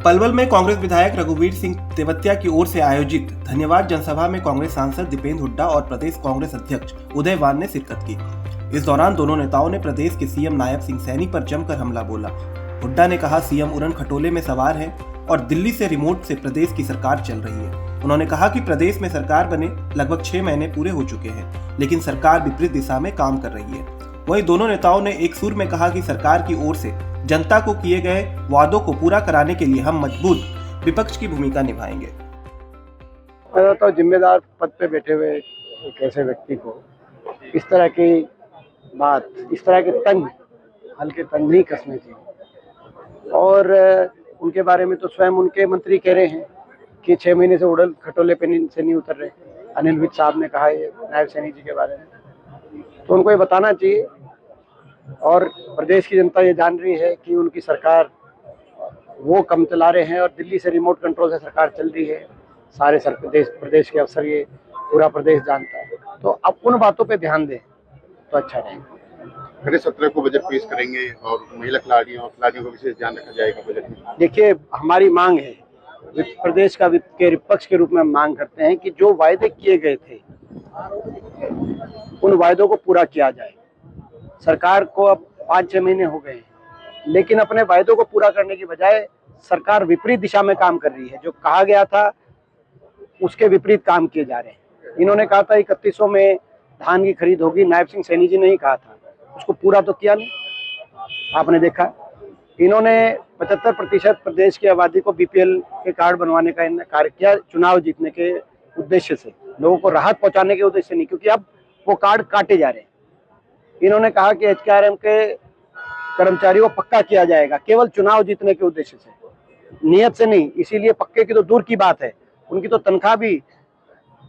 पलवल में कांग्रेस विधायक रघुवीर सिंह तेवतिया की ओर से आयोजित धन्यवाद जनसभा में कांग्रेस सांसद दीपेंद्र हुड्डा और प्रदेश कांग्रेस अध्यक्ष उदय वान ने शिरकत की। इस दौरान दोनों नेताओं ने प्रदेश के सीएम नायब सिंह सैनी पर जमकर हमला बोला। हुड्डा ने कहा सीएम उड़न खटोले में सवार है और दिल्ली से रिमोट से प्रदेश की सरकार चल रही है। उन्होंने कहा कि प्रदेश में सरकार बने लगभग 6 महीने पूरे हो चुके हैं, लेकिन सरकार विपरीत दिशा में काम कर रही है। वहीं दोनों नेताओं ने एक सुर में कहा कि सरकार की ओर से जनता को किए गए वादों को पूरा कराने के लिए हम मजबूत विपक्ष की भूमिका निभाएंगे। तो जिम्मेदार पद पे बैठे हुए एक ऐसे व्यक्ति को इस तरह की बात, इस तरह के तंज, हल्के तंज नहीं कसने चाहिए। और उनके बारे में तो स्वयं उनके मंत्री कह रहे हैं कि 6 महीने से उड़न खटोले पे से नहीं उतर रहे। अनिल विज साहब ने कहा ये नायब सैनी जी के बारे में, तो उनको ये बताना चाहिए। और प्रदेश की जनता ये जान रही है कि उनकी सरकार वो कम चला रहे हैं और दिल्ली से रिमोट कंट्रोल से सरकार चल रही है। सारे प्रदेश के अफसर ये पूरा प्रदेश जानता है, तो अब उन बातों पे ध्यान दें तो अच्छा रहेगा। खड़े 17 को बजट पेश करेंगे और महिला खिलाड़ियों का विशेष ध्यान रखा जाएगा बजट में। देखिए, हमारी मांग है, प्रदेश का विपक्ष के रूप में मांग करते हैं कि जो वायदे किए गए थे उन वायदों को पूरा किया जाए। सरकार को अब 5-6 महीने हो गए हैं, लेकिन अपने वायदों को पूरा करने की बजाय सरकार विपरीत दिशा में काम कर रही है। जो कहा गया था उसके विपरीत काम किए जा रहे हैं। इन्होंने कहा था 3100 में धान की खरीद होगी, नायब सिंह सैनी जी ने ही कहा था, उसको पूरा तो किया नहीं। आपने देखा इन्होंने 75% प्रदेश की आबादी को बीपीएल के कार्ड बनवाने का कार्य किया, चुनाव जीतने के उद्देश्य से, लोगों को राहत पहुंचाने के उद्देश्य नहीं, क्योंकि अब वो कार्ड काटे जा रहे हैं। इन्होंने कहा कि एचकेआरएम के कर्मचारियों को पक्का किया जाएगा, केवल चुनाव जीतने के उद्देश्य से, नियत से नहीं। इसीलिए पक्के की तो दूर की बात है, उनकी तो तनख्वाह भी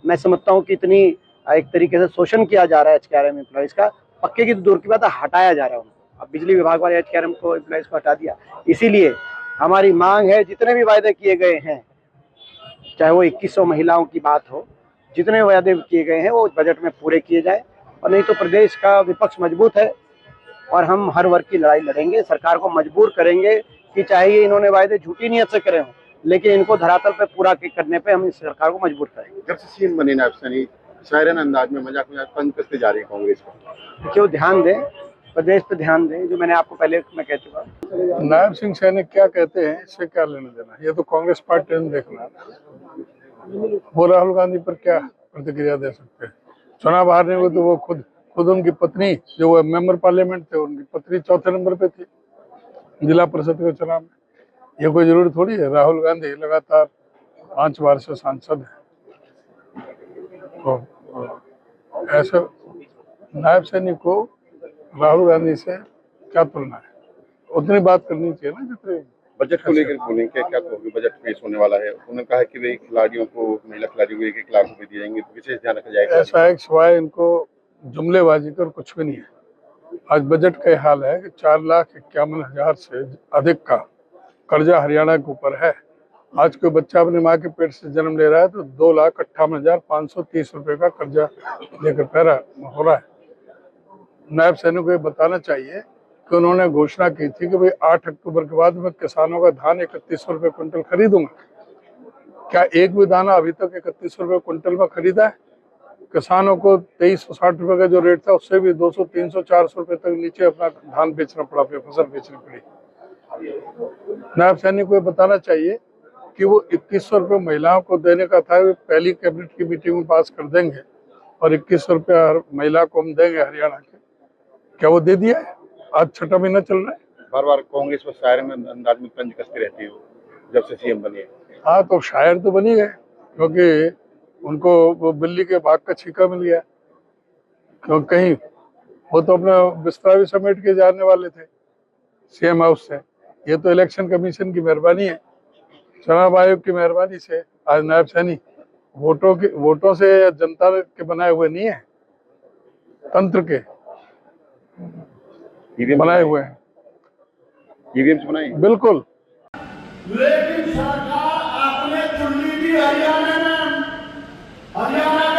मैं समझता हूँ कि इतनी एक तरीके से शोषण किया जा रहा है एचकेआरएम एम्प्लॉइज का। पक्के की तो दूर की बात है, हटाया जा रहा है। अब बिजली विभाग वाले एचकेआरएम को एम्प्लॉइज को हटा दिया। इसीलिए हमारी मांग है, जितने भी वायदे किए गए हैं, चाहे वो 2100 महिलाओं की बात हो, जितने वायदे किए गए हैं वो बजट में पूरे किए जाए। और नहीं तो प्रदेश का विपक्ष मजबूत है और हम हर वर्ग की लड़ाई लड़ेंगे, सरकार को मजबूर करेंगे कि चाहे ये इन्होंने वायदे झूठी नीयत से करे हों, लेकिन इनको धरातल पे पूरा करने पे हम इस सरकार को मजबूर करेंगे। जब से सीएम बने नायब सैनी शायराना अंदाज में मजाक तंज कसते जा रही है कांग्रेस को। देखिए, ध्यान दें, प्रदेश पे ध्यान दें, जो मैंने आपको पहले मैं कह चुका। नायब सिंह सैनी क्या कहते हैं इससे क्या लेना देना, ये तो कांग्रेस पार्टी ने देखना। वो राहुल गांधी पर क्या प्रतिक्रिया दे सकते हैं? चुनाव हारने को तो वो खुद उनकी पत्नी, जो वो मेंबर पार्लियामेंट थे, उनकी पत्नी 4थे नंबर पे थी जिला परिषद के चुनाव में। ये कोई जरूरी थोड़ी है। राहुल गांधी लगातार 5 बार से सांसद है, तो ऐसे नायब सैनी को राहुल गांधी से क्या तुलना है? उतनी बात करनी चाहिए ना जितनी। बजट को लेकर बोलें क्या कहोगे? बजट पेश होने वाला है, उन्होंने कहा कि वे खिलाड़ियों को, महिला खिलाड़ियों को 1-1 लाख रुपए दिए जाएंगे, विशेष ध्यान रखा जाएगा। ऐसा है सिवाय इनको जुमलेबाजी कर कुछ भी नहीं है। आज बजट का हाल है कि 4,51,000 से अधिक का कर्जा हरियाणा के ऊपर है। आज कोई बच्चा अपनी माँ के पेट से जन्म ले रहा है तो 2,58,530 रुपए का कर्जा लेकर पैरा हो रहा है। नायब सैनी को ये बताना चाहिए कि उन्होंने घोषणा की थी कि भाई 8 अक्टूबर के बाद मैं किसानों का धान 3100 रुपए क्विंटल खरीदूंगा। क्या एक भी दाना अभी तक 3100 रुपए क्विंटल में खरीदा है? किसानों को 2360 रुपए का जो रेट था उससे भी 200, 300, 400 रुपए तक नीचे अपना धान बेचना पड़ा, फसल बेचनी पड़ी। नायब सैनी को ये बताना चाहिए कि वो 2100 रुपये महिलाओं को देने का था, वो पहली कैबिनेट की मीटिंग में पास कर देंगे और 2100 रुपया हर महिला को हम देंगे हरियाणा के। क्या वो दे दिया है? आज 6ठा महीना चल रहा है। बार बार कांग्रेस पर शायराना अंदाज में तंज कसते रहती हो जब से सीएम बने। हाँ, तो शायर तो बनी गए, क्योंकि उनको वो बिल्ली के भाग का छीका मिल गया। क्यों कहीं वो तो अपना बिस्तरा भी समेट के जाने वाले थे सीएम हाउस से। ये तो इलेक्शन कमीशन की मेहरबानी है, चुनाव आयोग की मेहरबानी से आज नायब सैनी वोटों से जनता के बनाए हुए नहीं है, तंत्र के बनाए हुए हैं, ईवीएम से बनाए। बिल्कुल। लेकिन सरकार आपने चुनी भी हरियाणा में, हरियाणा